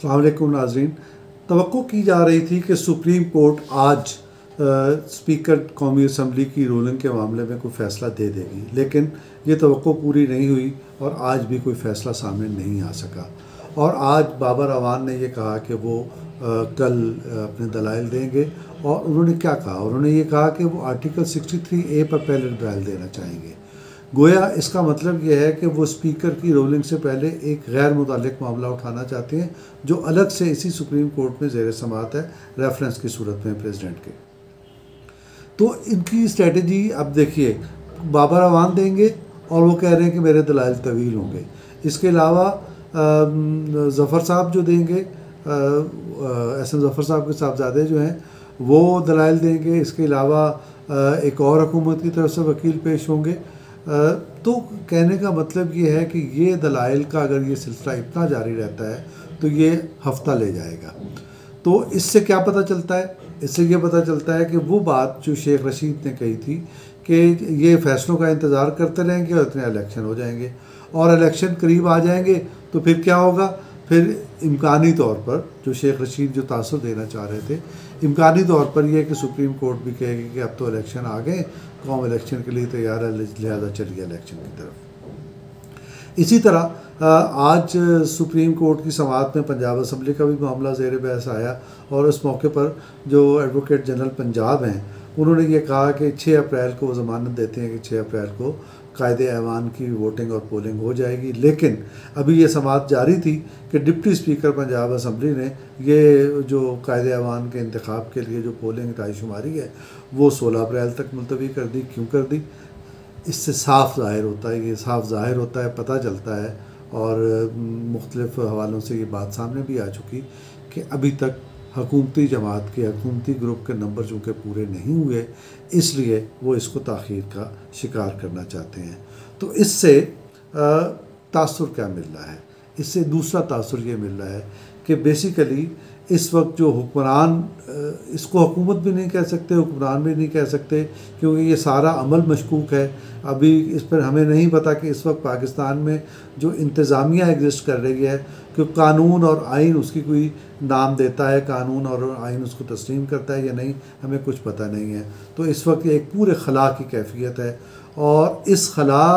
अस्सलाम वालेकुम नाज़रीन। तवक्को की जा रही थी कि सुप्रीम कोर्ट आज स्पीकर कौमी असम्बली की रूलिंग के मामले में कोई फ़ैसला दे देगी, लेकिन ये तवक्को पूरी नहीं हुई और आज भी कोई फ़ैसला सामने नहीं आ सका। और आज बाबर अवान ने ये कहा कि वो कल अपने दलाइल देंगे। और उन्होंने क्या कहा? उन्होंने ये कहा कि वो आर्टिकल 63A पर पहले दलाइल देना चाहेंगे। गोया इसका मतलब यह है कि वो स्पीकर की रूलिंग से पहले एक गैर मुताल्लिक मामला उठाना चाहते हैं, जो अलग से इसी सुप्रीम कोर्ट में ज़ेर समाअत है रेफरेंस की सूरत में प्रेसिडेंट के। तो इनकी स्ट्रेटजी अब देखिए, बाबर अवान देंगे और वो कह रहे हैं कि मेरे दलाइल तवील होंगे। इसके अलावा ज़फ़र साहब जो देंगे, एहसन ज़फ़र साहब के साहबजादे जो हैं वो दलाइल देंगे। इसके अलावा एक और हुकूमत की तरफ से वकील पेश होंगे। तो कहने का मतलब ये है कि ये दलाइल का अगर ये सिलसिला इतना जारी रहता है तो ये हफ्ता ले जाएगा। तो इससे क्या पता चलता है? इससे ये पता चलता है कि वो बात जो शेख रशीद ने कही थी कि ये फ़ैसलों का इंतज़ार करते रहेंगे और इतने इलेक्शन हो जाएंगे, और इलेक्शन करीब आ जाएंगे तो फिर क्या होगा? फिर इम्कानी तौर पर जो शेख रशीद जो तासुर देना चाह रहे थे, इम्कानी तौर पर यह कि सुप्रीम कोर्ट भी कहेगी कि अब तो इलेक्शन आ गए, कौम इलेक्शन के लिए तैयार है, लिहाजा चलिए इलेक्शन की तरफ। इसी तरह आज सुप्रीम कोर्ट की समाअत में पंजाब असम्बली का भी मामला ज़ेर बहस आया, और उस मौके पर जो एडवोकेट जनरल पंजाब हैं उन्होंने ये कहा कि 6 अप्रैल को वो ज़मानत देते हैं कि 6 अप्रैल को कायदे ऐवान की वोटिंग और पोलिंग हो जाएगी। लेकिन अभी ये समाअत जारी थी कि डिप्टी स्पीकर पंजाब असम्बली ने ये जो कायदे ऐवान के इंतखाब के लिए जो पोलिंग रायशुमारी है वो 16 अप्रैल तक मुलतवी कर दी। क्यों कर दी? इससे साफ ज़ाहिर होता है, ये साफ ज़ाहिर होता है, पता चलता है, और मुख्तलिफ़ हवालों से ये बात सामने भी आ चुकी कि अभी तक हुकूमती जमात के हुकूमती ग्रुप के नंबर चूँकि पूरे नहीं हुए, इसलिए वो इसको ताख़ीर का शिकार करना चाहते हैं। तो इससे तासुर क्या मिल रहा है? इससे दूसरा तासुर ये मिल रहा है कि बेसिकली इस वक्त जो हुक्मरान, इसको हुकूमत भी नहीं कह सकते, हुक्मरान भी नहीं कह सकते, क्योंकि ये सारा अमल मशकूक है। अभी इस पर हमें नहीं पता कि इस वक्त पाकिस्तान में जो इंतज़ामिया एग्जिस्ट कर रही है कि कानून और आइन उसकी कोई नाम देता है, कानून और आइन उसको तस्लीम करता है या नहीं, हमें कुछ पता नहीं है। तो इस वक्त एक पूरे खला की कैफियत है, और इस खला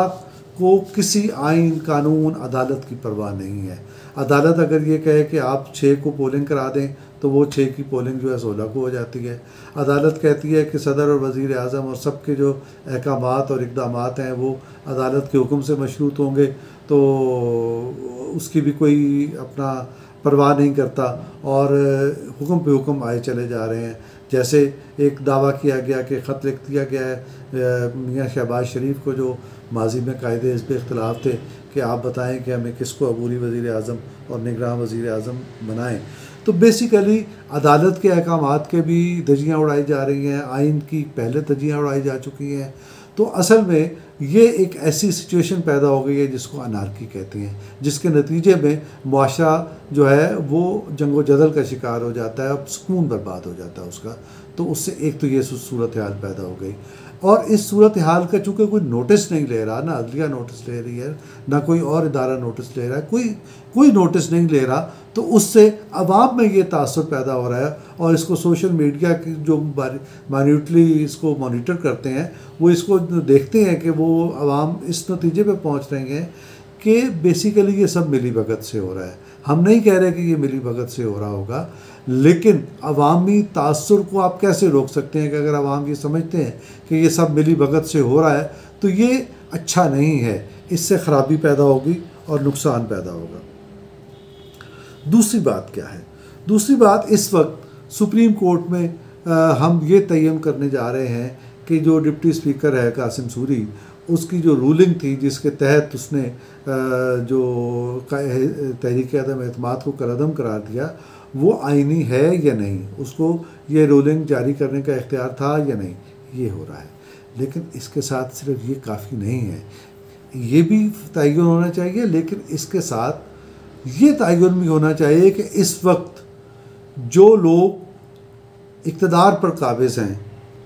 को किसी आइन, कानून, अदालत की परवाह नहीं है। अदालत अगर ये कहे कि आप 6 को पोलिंग करा दें तो वो 6 की पोलिंग जो है 16 को हो जाती है। अदालत कहती है कि सदर और वज़ीर आज़म और सब के जो अहकामात और इक़दामात हैं वो अदालत के हुक्म से मशरूत होंगे, तो उसकी भी कोई अपना परवाह नहीं करता, और हुक्म पे हुक्म आए चले जा रहे हैं। जैसे एक दावा किया गया कि ख़त लिख दिया गया है मियाँ शहबाज शरीफ को, जो माजी में कायदे इस पर इख्तलाफ थे कि आप बताएं कि हमें किसको अबूरी वज़ीर आज़म और निगरान वज़ीर आज़म बनाएं। तो बेसिकली अदालत के अहकामात के भी धज्जियाँ उड़ाई जा रही हैं, आइन की पहले धज्जियाँ उड़ाई जा चुकी हैं। तो असल में ये एक ऐसी सिचुएशन पैदा हो गई है जिसको अनार्की कहते हैं, जिसके नतीजे में मुआशरा जो है वो जंगो जदल का शिकार हो जाता है, अब सुकून बर्बाद हो जाता है उसका। तो उससे एक तो ये सूरत हाल पैदा हो गई, और इस सूरत हाल का चूँकि कोई नोटिस नहीं ले रहा, ना अदलिया नोटिस ले रही है, ना कोई और इदारा नोटिस ले रहा है, कोई नोटिस नहीं ले रहा, तो उससे अवाम में ये तासुर पैदा हो रहा है। और इसको सोशल मीडिया की जो माइन्यूटली इसको मॉनिटर करते हैं, वो इसको देखते हैं कि वो अवाम इस नतीजे पे पहुंच रहे हैं कि बेसिकली ये सब मिली भगत से हो रहा है। हम नहीं कह रहे कि ये मिली भगत से हो रहा होगा, लेकिन अवामी तासुर को आप कैसे रोक सकते हैं कि अगर अवाम ये समझते हैं कि ये सब मिली भगत से हो रहा है तो ये अच्छा नहीं है, इससे ख़राबी पैदा होगी और नुकसान पैदा होगा। दूसरी बात क्या है? दूसरी बात, इस वक्त सुप्रीम कोर्ट में हम ये तय्यम करने जा रहे हैं कि जो डिप्टी स्पीकर है कासिम सूरी, उसकी जो रूलिंग थी जिसके तहत उसने जो तहरीक अदम एतमाद को कलअदम करार दिया, वो आईनी है या नहीं, उसको ये रूलिंग जारी करने का इख्तियार था या नहीं, ये हो रहा है। लेकिन इसके साथ सिर्फ ये काफ़ी नहीं है, ये भी तय्युन होना चाहिए, लेकिन इसके साथ ये तय्युन भी होना चाहिए कि इस वक्त जो लोग इक़्तिदार पर काबिज़ हैं,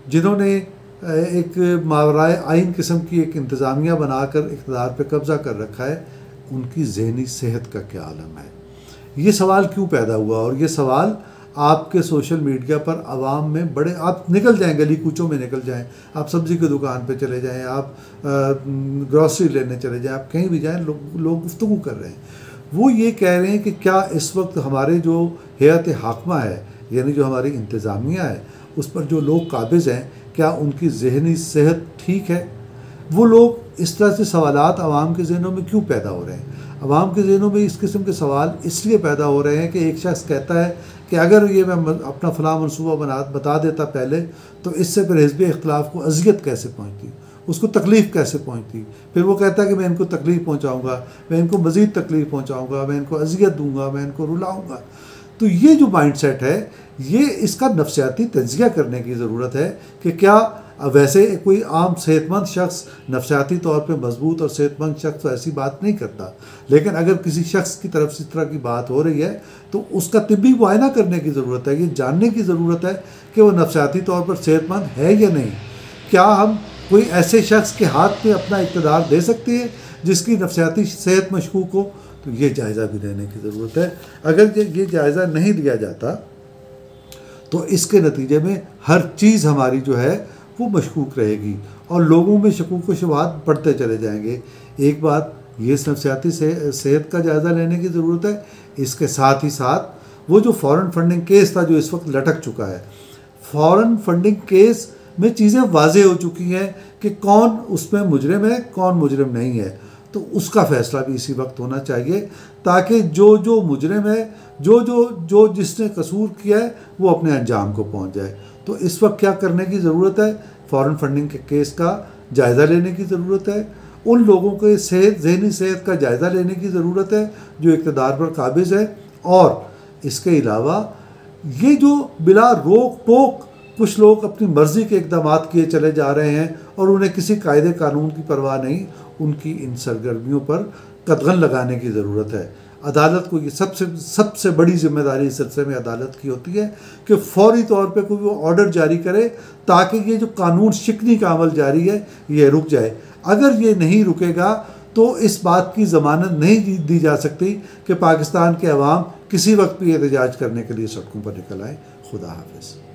जिन्होंने एक मावराए आइन किस्म की एक इंतज़ामिया बनाकर इक़्तिदार पर कब्ज़ा कर रखा है, उनकी ज़हनी सेहत का क्या आलम है। ये सवाल क्यों पैदा हुआ? और ये सवाल आपके सोशल मीडिया पर आवाम में बड़े, आप निकल जाएं, गली कूचों में निकल जाएं, आप सब्ज़ी की दुकान पे चले जाएं, आप ग्रॉसरी लेने चले जाएं, आप कहीं भी जाएं, लोग गुफ्तगू कर रहे हैं। वो ये कह रहे हैं कि क्या इस वक्त हमारे जो हैत हाकमा है, यानी जो हमारी इंतज़ामिया है, उस पर जो लोग काबिज़ हैं, क्या उनकी ज़हनी सेहत ठीक है? वो लोग इस तरह से सवालात आवाम के ज़हनों में क्यों पैदा हो रहे हैं? आवाम के ज़हनों में इस किस्म के सवाल इसलिए पैदा हो रहे हैं कि एक शख्स कहता है कि अगर ये मैं अपना फ़लाँ मनसूबा बता देता पहले, तो इससे फिर हिज़्ब इख्तिलाफ़ को अज़ियत कैसे पहुँचती, उसको तकलीफ़ कैसे पहुँचती। फिर वो कहता है कि मैं इनको तकलीफ़ पहुँचाऊँगा, मैं इनको मज़ीद तकलीफ़ पहुँचाऊँगा, मैं इनको अज़ियत दूँगा, मैं इनको रुलाऊँगा। तो ये जो माइंड सेट है, ये इसका नफ्सियाती तज्ज़िया करने की ज़रूरत है कि क्या वैसे कोई आम सेहतमंद शख्स, नफ्सियाती तौर पे मजबूत और सेहतमंद शख्स तो ऐसी बात नहीं करता, लेकिन अगर किसी शख्स की तरफ से इस तरह की बात हो रही है तो उसका तिब्बी मुआयना करने की ज़रूरत है। ये जानने की ज़रूरत है कि वो नफ्सियाती तौर पर सेहतमंद है या नहीं। क्या हम कोई ऐसे शख्स के हाथ में अपना इक़्तिदार दे सकते हैं जिसकी नफ्सियाती सेहत मशकूक हो? तो ये जायज़ा भी लेने की ज़रूरत है। अगर ये जायज़ा नहीं लिया जाता तो इसके नतीजे में हर चीज़ हमारी जो है वो मशकूक रहेगी और लोगों में शकूक व शुबहात बढ़ते चले जाएंगे। एक बात ये नफ्सियाती सेहत का जायज़ा लेने की ज़रूरत है। इसके साथ ही साथ वो जो फ़ॉरेन फंडिंग केस था जो इस वक्त लटक चुका है, फ़ॉरेन फंडिंग केस में चीज़ें वाज़ेह हो चुकी हैं कि कौन उसमें मुजरिम है, कौन मुजरिम नहीं है। तो उसका फ़ैसला भी इसी वक्त होना चाहिए ताकि जो मुजरिम है, जो जिसने कसूर किया है, वो अपने अंजाम को पहुंच जाए। तो इस वक्त क्या करने की ज़रूरत है? फ़ॉरेन फंडिंग के केस का जायज़ा लेने की ज़रूरत है। उन लोगों के ज़हनी सेहत का जायज़ा लेने की ज़रूरत है जो इक़्तिदार पर काबिज़ है। और इसके अलावा ये जो बिला रोक टोक कुछ लोग अपनी मर्ज़ी के इक़दाम किए चले जा रहे हैं और उन्हें किसी कायदे कानून की परवाह नहीं, उनकी इन सरगर्मियों पर कदगन लगाने की ज़रूरत है। अदालत को ये सबसे बड़ी ज़िम्मेदारी इस सिलसिले में अदालत की होती है कि फ़ौरी तौर पे कोई वो ऑर्डर जारी करे ताकि ये जो कानून शिकनी का अमल जारी है ये रुक जाए। अगर ये नहीं रुकेगा तो इस बात की ज़मानत नहीं दी जा सकती कि पाकिस्तान के अवाम किसी वक्त भी एहतजाज करने के लिए सड़कों पर निकल आए। खुदा हाफ़िज़।